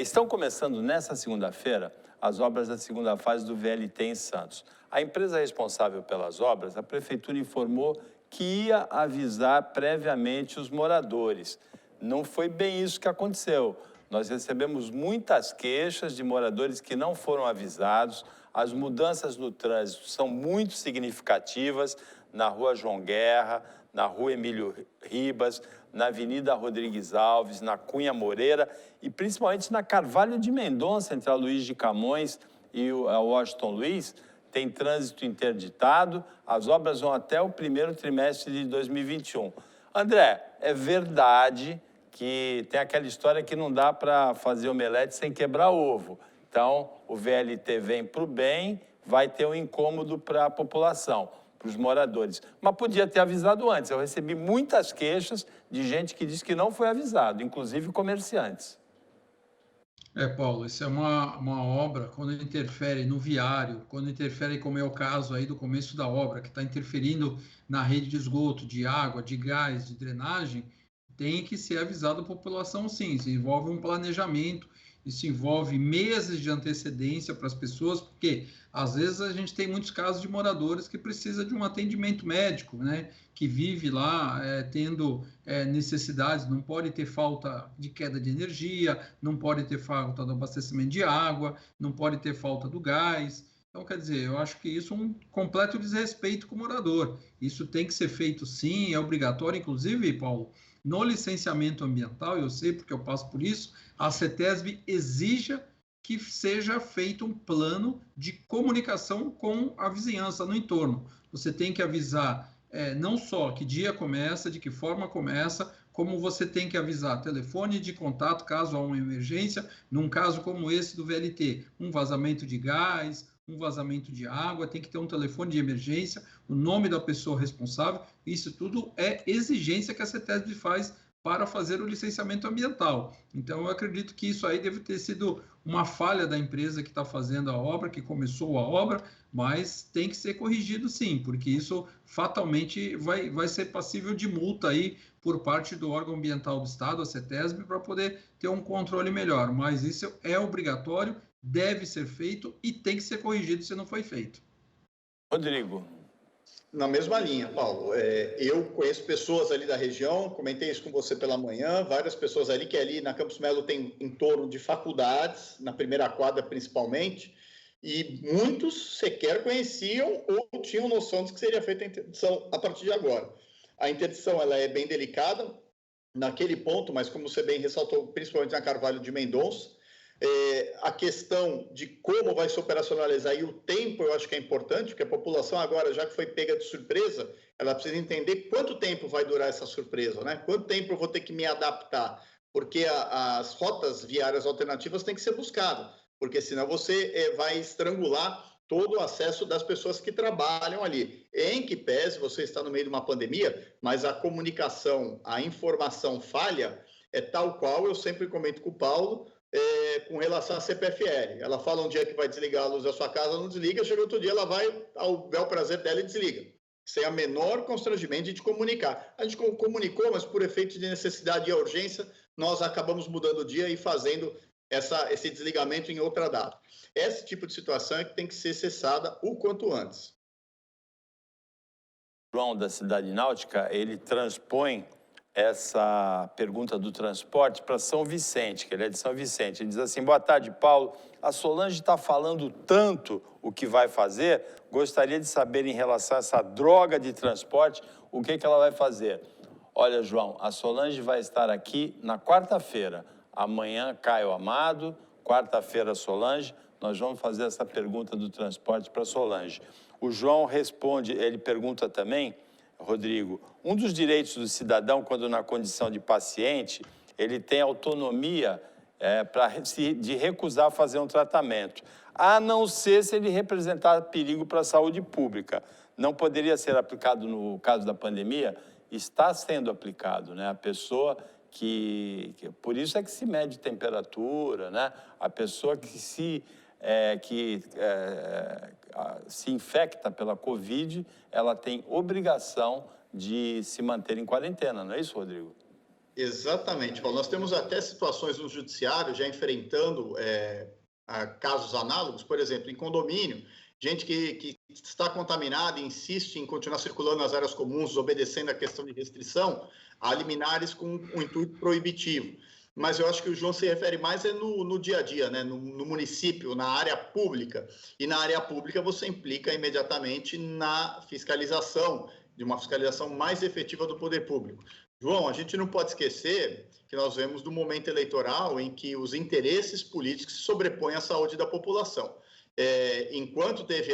Estão começando nesta segunda-feira as obras da segunda fase do VLT em Santos. A empresa responsável pelas obras, a Prefeitura informou que ia avisar previamente os moradores. Não foi bem isso que aconteceu. Nós recebemos muitas queixas de moradores que não foram avisados. As mudanças no trânsito são muito significativas na Rua João Guerra, na Rua Emílio Ribas, na Avenida Rodrigues Alves, na Cunha Moreira e principalmente na Carvalho de Mendonça, entre a Luiz de Camões e a Washington Luiz, tem trânsito interditado. As obras vão até o primeiro trimestre de 2021. André, é verdade que tem aquela história que não dá para fazer omelete sem quebrar ovo. Então, o VLT vem para o bem, vai ter um incômodo para a população, para os moradores. Mas podia ter avisado antes. Eu recebi muitas queixas de gente que disse que não foi avisado, inclusive comerciantes. Paulo, isso é uma obra, quando interfere no viário, quando interfere, como é o caso aí do começo da obra, que está interferindo na rede de esgoto, de água, de gás, de drenagem, tem que ser avisado a população, sim. Isso envolve um planejamento, isso envolve meses de antecedência para as pessoas, porque às vezes a gente tem muitos casos de moradores que precisam de um atendimento médico, né? Que vive lá tendo necessidades, não pode ter falta de queda de energia, não pode ter falta do abastecimento de água, não pode ter falta do gás. Então, quer dizer, eu acho que isso é um completo desrespeito com o morador. Isso tem que ser feito sim, é obrigatório, inclusive, Paulo, no licenciamento ambiental, eu sei porque eu passo por isso, a CETESB exija que seja feito um plano de comunicação com a vizinhança no entorno. Você tem que avisar não só que dia começa, de que forma começa, como você tem que avisar telefone de contato caso há uma emergência, num caso como esse do VLT, um vazamento de gás, um vazamento de água, tem que ter um telefone de emergência, o nome da pessoa responsável, isso tudo é exigência que a CETESB faz para fazer o licenciamento ambiental. Então, eu acredito que isso aí deve ter sido uma falha da empresa que está fazendo a obra, que começou a obra, mas tem que ser corrigido sim, porque isso fatalmente vai ser passível de multa aí por parte do órgão ambiental do Estado, a CETESB, para poder ter um controle melhor. Mas isso é obrigatório, deve ser feito e tem que ser corrigido se não foi feito. Rodrigo. Na mesma linha, Paulo. Eu conheço pessoas ali da região, comentei isso com você pela manhã, várias pessoas ali que ali na Campos Melo tem em torno de faculdades, na primeira quadra principalmente, e muitos sequer conheciam ou tinham noção de que seria feita a interdição a partir de agora. A interdição ela é bem delicada naquele ponto, mas como você bem ressaltou, principalmente na Carvalho de Mendonça, a questão de como vai se operacionalizar e o tempo eu acho que é importante, porque a população agora, já que foi pega de surpresa, ela precisa entender quanto tempo vai durar essa surpresa, né? Quanto tempo eu vou ter que me adaptar, porque as rotas viárias alternativas têm que ser buscadas, porque senão você vai estrangular todo o acesso das pessoas que trabalham ali. Em que pese você está no meio de uma pandemia, mas a comunicação, a informação falha, é tal qual eu sempre comento com o Paulo, com relação à CPFL. Ela fala um dia que vai desligar a luz da sua casa, não desliga, chega outro dia, ela vai ao bel prazer dela e desliga. Sem a menor constrangimento de te comunicar. A gente comunicou, mas por efeito de necessidade e urgência, nós acabamos mudando o dia e fazendo esse desligamento em outra data. Esse tipo de situação é que tem que ser cessada o quanto antes. João, da Cidade Náutica, ele transpõe essa pergunta do transporte para São Vicente, que ele é de São Vicente. Ele diz assim: boa tarde, Paulo. A Solange está falando tanto o que vai fazer, gostaria de saber em relação a essa droga de transporte, o que ela vai fazer. Olha, João, a Solange vai estar aqui na quarta-feira. Amanhã, Caio Amado, quarta-feira, Solange. Nós vamos fazer essa pergunta do transporte para Solange. O João responde, ele pergunta também, Rodrigo, um dos direitos do cidadão, quando na condição de paciente, ele tem autonomia de recusar fazer um tratamento, a não ser se ele representar perigo para a saúde pública. Não poderia ser aplicado no caso da pandemia? Está sendo aplicado, né? A pessoa por isso é que se mede temperatura, né? A pessoa que se infecta pela Covid, ela tem obrigação de se manter em quarentena, não é isso, Rodrigo? Exatamente, Paulo. Nós temos até situações no judiciário já enfrentando casos análogos, por exemplo, em condomínio, gente que está contaminada e insiste em continuar circulando nas áreas comuns, obedecendo a questão de restrição, há liminares com um intuito proibitivo. Mas eu acho que o João se refere mais no dia a dia, né? no município, na área pública. E na área pública você implica imediatamente na fiscalização, de uma fiscalização mais efetiva do poder público. João, a gente não pode esquecer que nós vemos do momento eleitoral em que os interesses políticos se sobrepõem à saúde da população. Enquanto teve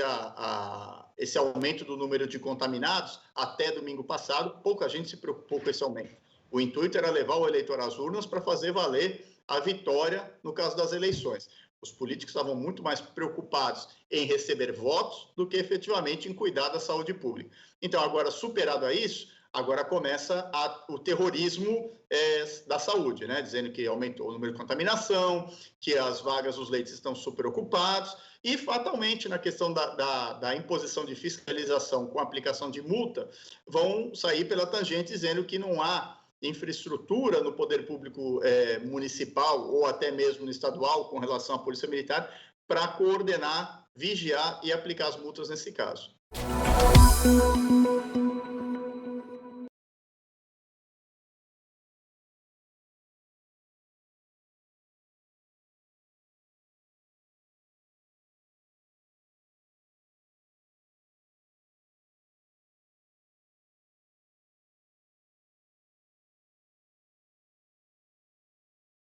esse aumento do número de contaminados, até domingo passado, pouca gente se preocupou com esse aumento. O intuito era levar o eleitor às urnas para fazer valer a vitória no caso das eleições. Os políticos estavam muito mais preocupados em receber votos do que efetivamente em cuidar da saúde pública. Então, agora, superado a isso, agora começa o terrorismo da saúde, né? Dizendo que aumentou o número de contaminação, que as vagas, os leitos estão super ocupados e, fatalmente, na questão da imposição de fiscalização com aplicação de multa, vão sair pela tangente dizendo que não há infraestrutura no poder público municipal ou até mesmo no estadual com relação à polícia militar para coordenar, vigiar e aplicar as multas nesse caso.